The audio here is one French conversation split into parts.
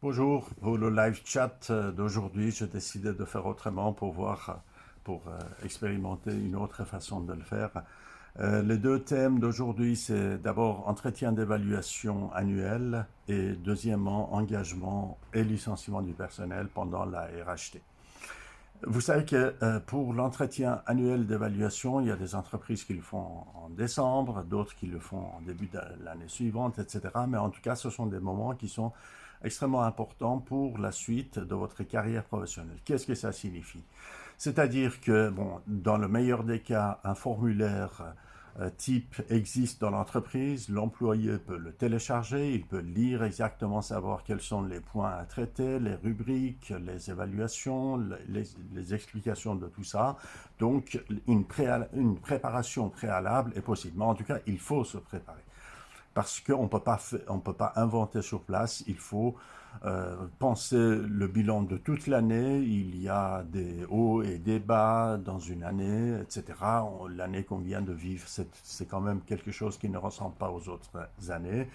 Bonjour, pour le live chat d'aujourd'hui, j'ai décidé de faire autrement pour expérimenter une autre façon de le faire. Les deux thèmes d'aujourd'hui, c'est d'abord entretien d'évaluation annuel et deuxièmement engagement et licenciement du personnel pendant la RHT. Vous savez que pour l'entretien annuel d'évaluation, il y a des entreprises qui le font en décembre, d'autres qui le font en début de l'année suivante, etc. Mais en tout cas, ce sont des moments qui sont extrêmement importants pour la suite de votre carrière professionnelle. Qu'est-ce que ça signifie? C'est-à-dire que, bon, dans le meilleur des cas, un formulaire type existe dans l'entreprise, l'employé peut le télécharger, il peut lire exactement, savoir quels sont les points à traiter, les rubriques, les évaluations, les explications de tout ça. Donc, une préparation préalable est possible. Mais en tout cas, il faut se préparer parce qu'on ne peut pas inventer sur place. Il faut penser le bilan de toute l'année. Il y a des hauts et des bas dans une année, etc. L'année qu'on vient de vivre, c'est quand même quelque chose qui ne ressemble pas aux autres années.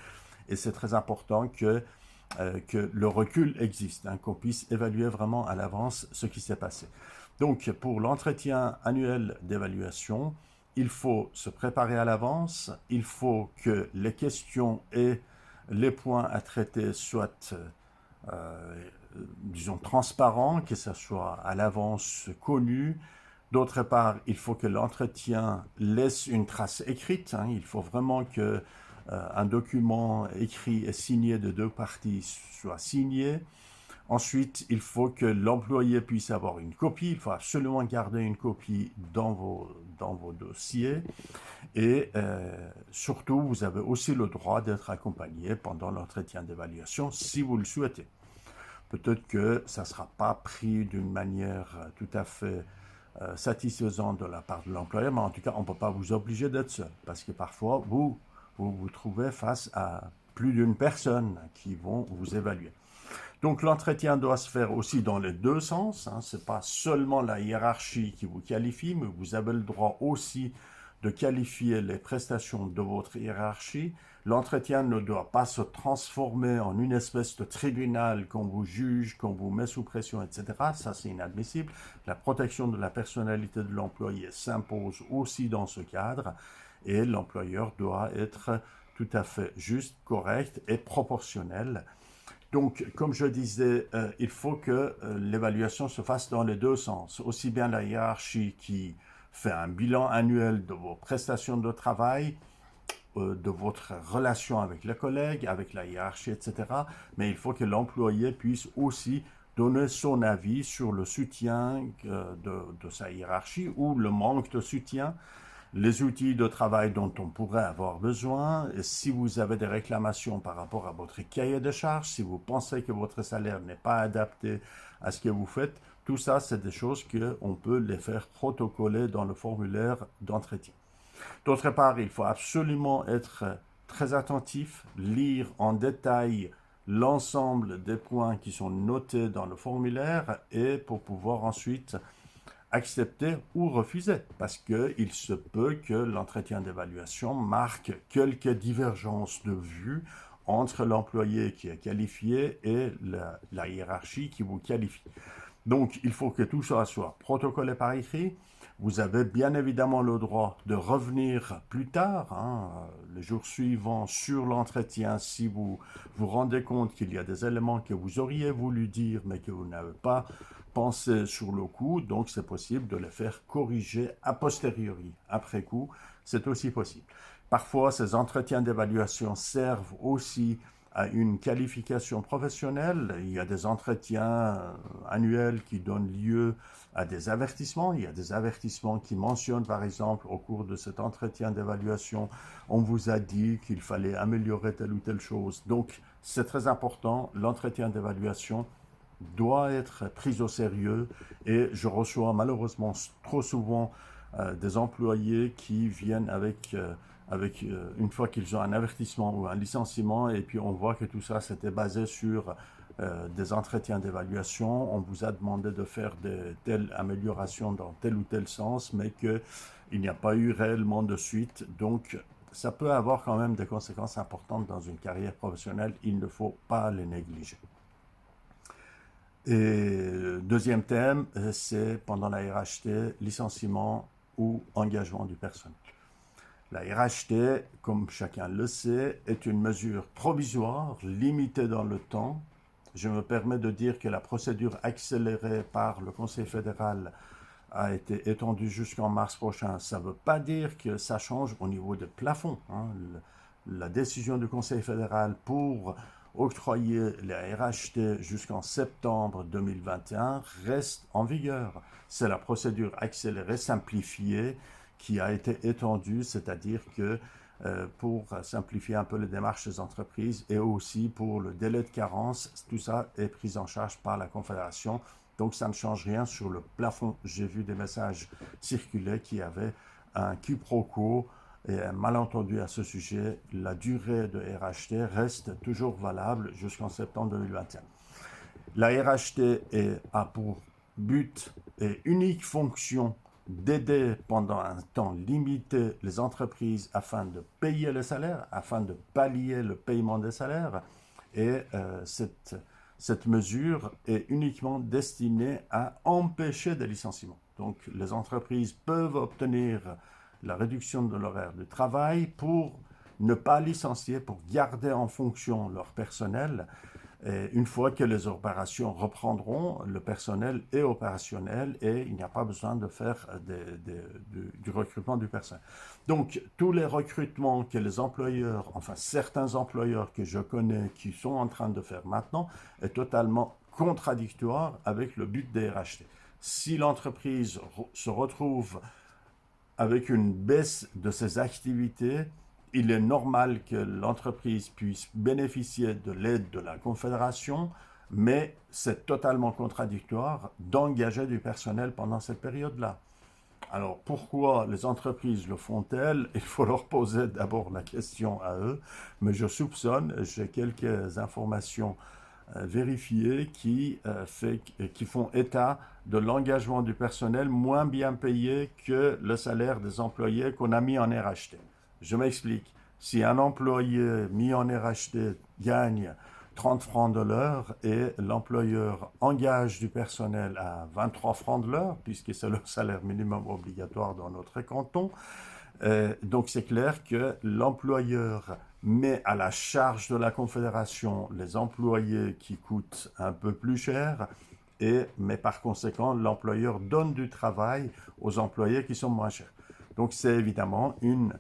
Et c'est très important que le recul existe, hein, qu'on puisse évaluer vraiment à l'avance ce qui s'est passé. Donc, pour l'entretien annuel d'évaluation, il faut se préparer à l'avance, il faut que les questions et les points à traiter soient, euh, disons, transparents, que ça soit à l'avance connu. D'autre part, il faut que l'entretien laisse une trace écrite, hein. Il faut vraiment que un document écrit et signé de deux parties soit signé. Ensuite, il faut que l'employé puisse avoir une copie. Il faut absolument garder une copie dans vos dossiers. Et surtout, vous avez aussi le droit d'être accompagné pendant l'entretien d'évaluation si vous le souhaitez. Peut-être que ça ne sera pas pris d'une manière tout à fait satisfaisante de la part de l'employeur, mais en tout cas, on ne peut pas vous obliger d'être seul. Parce que parfois, vous trouvez face à plus d'une personne qui vont vous évaluer. Donc l'entretien doit se faire aussi dans les deux sens, hein. Ce n'est pas seulement la hiérarchie qui vous qualifie, mais vous avez le droit aussi de qualifier les prestations de votre hiérarchie. L'entretien ne doit pas se transformer en une espèce de tribunal qu'on vous juge, qu'on vous met sous pression, etc. Ça, c'est inadmissible. La protection de la personnalité de l'employé s'impose aussi dans ce cadre et l'employeur doit être tout à fait juste, correct et proportionnel. Donc, comme je disais, il faut que l'évaluation se fasse dans les deux sens. Aussi bien la hiérarchie qui fait un bilan annuel de vos prestations de travail, de votre relation avec les collègues, avec la hiérarchie, etc. Mais il faut que l'employé puisse aussi donner son avis sur le soutien de sa hiérarchie ou le manque de soutien, les outils de travail dont on pourrait avoir besoin, et si vous avez des réclamations par rapport à votre cahier de charges, si vous pensez que votre salaire n'est pas adapté à ce que vous faites, tout ça, c'est des choses qu'on peut les faire protocoler dans le formulaire d'entretien. D'autre part, il faut absolument être très attentif, lire en détail l'ensemble des points qui sont notés dans le formulaire et pour pouvoir ensuite accepter ou refuser, parce qu'il se peut que l'entretien d'évaluation marque quelques divergences de vue entre l'employé qui est qualifié et la hiérarchie qui vous qualifie. Donc, il faut que tout ça soit protocolé par écrit. Vous avez bien évidemment le droit de revenir plus tard, hein, les jours suivants, sur l'entretien, si vous vous rendez compte qu'il y a des éléments que vous auriez voulu dire, mais que vous n'avez pas pensé sur le coup. Donc, c'est possible de les faire corriger a posteriori, après coup. C'est aussi possible. Parfois, ces entretiens d'évaluation servent aussi à une qualification professionnelle. Il y a des entretiens annuels qui donnent lieu à des avertissements. Il y a des avertissements qui mentionnent, par exemple, au cours de cet entretien d'évaluation, on vous a dit qu'il fallait améliorer telle ou telle chose. Donc, c'est très important. L'entretien d'évaluation doit être pris au sérieux et je reçois malheureusement trop souvent des employés qui viennent avec une fois qu'ils ont un avertissement ou un licenciement et puis on voit que tout ça c'était basé sur des entretiens d'évaluation, on vous a demandé de faire telles améliorations dans tel ou tel sens, mais qu'il n'y a pas eu réellement de suite. Donc, ça peut avoir quand même des conséquences importantes dans une carrière professionnelle. Il ne faut pas les négliger. Et deuxième thème, c'est pendant la RHT, licenciement ou engagement du personnel. La RHT, comme chacun le sait, est une mesure provisoire, limitée dans le temps. Je me permets de dire que la procédure accélérée par le Conseil fédéral a été étendue jusqu'en mars prochain. Ça ne veut pas dire que ça change au niveau des plafonds. La décision du Conseil fédéral pour octroyer les RHT jusqu'en septembre 2021 reste en vigueur. C'est la procédure accélérée, simplifiée, qui a été étendue, c'est-à-dire que pour simplifier un peu les démarches des entreprises et aussi pour le délai de carence, tout ça est pris en charge par la Confédération. Donc ça ne change rien sur le plafond. J'ai vu des messages circuler qui avaient un quiproquo et un malentendu à ce sujet. La durée de RHT reste toujours valable jusqu'en septembre 2021. La RHT a pour but et unique fonction d'aider pendant un temps limité les entreprises afin de payer les salaires, afin de pallier le paiement des salaires. Et cette mesure est uniquement destinée à empêcher des licenciements. Donc les entreprises peuvent obtenir la réduction de l'horaire de travail pour ne pas licencier, pour garder en fonction leur personnel. Et une fois que les opérations reprendront, le personnel est opérationnel et il n'y a pas besoin de faire du recrutement du personnel. Donc, tous les recrutements que les employeurs, enfin certains employeurs que je connais qui sont en train de faire maintenant, est totalement contradictoire avec le but des RHT. Si l'entreprise se retrouve avec une baisse de ses activités, il est normal que l'entreprise puisse bénéficier de l'aide de la Confédération, mais c'est totalement contradictoire d'engager du personnel pendant cette période-là. Alors pourquoi les entreprises le font-elles? Il faut leur poser d'abord la question à eux, mais je soupçonne, j'ai quelques informations vérifiées qui font état de l'engagement du personnel moins bien payé que le salaire des employés qu'on a mis en RHT. Je m'explique. Si un employé mis en RHT gagne 30 francs de l'heure et l'employeur engage du personnel à 23 francs de l'heure, puisque c'est le salaire minimum obligatoire dans notre canton, donc c'est clair que l'employeur met à la charge de la Confédération les employés qui coûtent un peu plus cher, mais par conséquent l'employeur donne du travail aux employés qui sont moins chers. Donc c'est évidemment une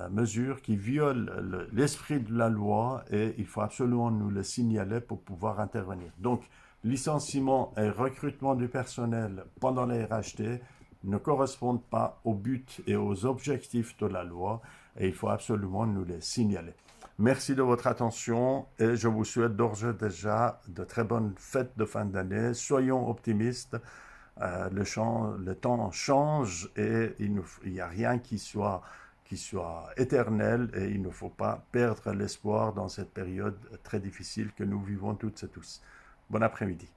mesure qui viole l'esprit de la loi et il faut absolument nous le signaler pour pouvoir intervenir. Donc licenciement et recrutement du personnel pendant les RHT ne correspondent pas au but et aux objectifs de la loi et il faut absolument nous les signaler. Merci de votre attention et je vous souhaite d'ores et déjà de très bonnes fêtes de fin d'année. Soyons optimistes. Le temps change et il n'y a rien qui soit éternel et il ne faut pas perdre l'espoir dans cette période très difficile que nous vivons toutes et tous. Bon après-midi.